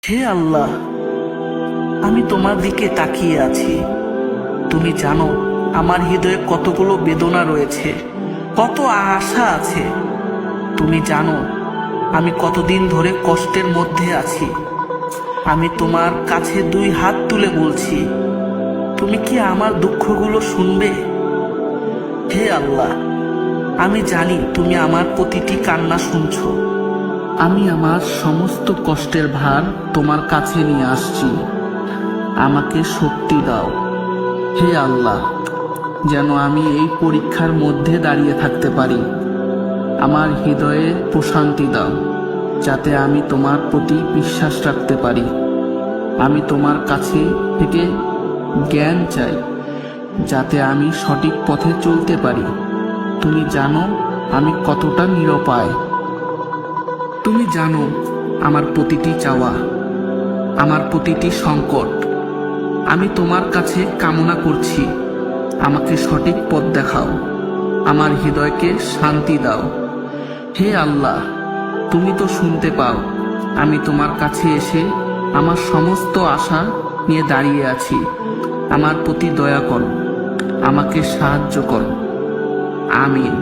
হে আল্লাহ, আমি তোমার দিকে তাকিয়ে আছি। তুমি জানো আমার হৃদয়ে কতগুলো বেদনা রয়েছে, কত আশা আছে। তুমি জানো আমি কতদিন ধরে কষ্টের মধ্যে আছি। আমি তোমার কাছে দুই হাত তুলে বলছি, তুমি কি আমার দুঃখগুলো শুনবে? হে আল্লাহ, আমি জানি তুমি আমার প্রতিটি কান্না শুনছো। আমি আমার সমস্ত কষ্টের ভার তোমার কাছে নিয়ে আসছি। আমাকে শক্তি দাও হে আল্লাহ, যেন আমি এই পরীক্ষার মধ্যে দাঁড়িয়ে থাকতে পারি। আমার হৃদয়ে প্রশান্তি দাও, যাতে আমি তোমার প্রতি বিশ্বাস রাখতে পারি। আমি তোমার কাছে থেকে জ্ঞান চাই, যাতে আমি সঠিক পথে চলতে পারি। তুমি জানো আমি কতটা নিরুপায়। তুমি জানো আমার প্রতিটি চাওয়া, আমার প্রতিটি সংকট। আমি তোমার কাছে কামনা করছি, আমাকে সঠিক পথ দেখাও, আমার হৃদয়কে শান্তি দাও। হে আল্লাহ, তুমি তো শুনতে পাও। আমি তোমার কাছে এসে আমার সমস্ত আশা নিয়ে দাঁড়িয়ে আছি। আমার প্রতি দয়া করো, আমাকে সাহায্য করো। আমিন।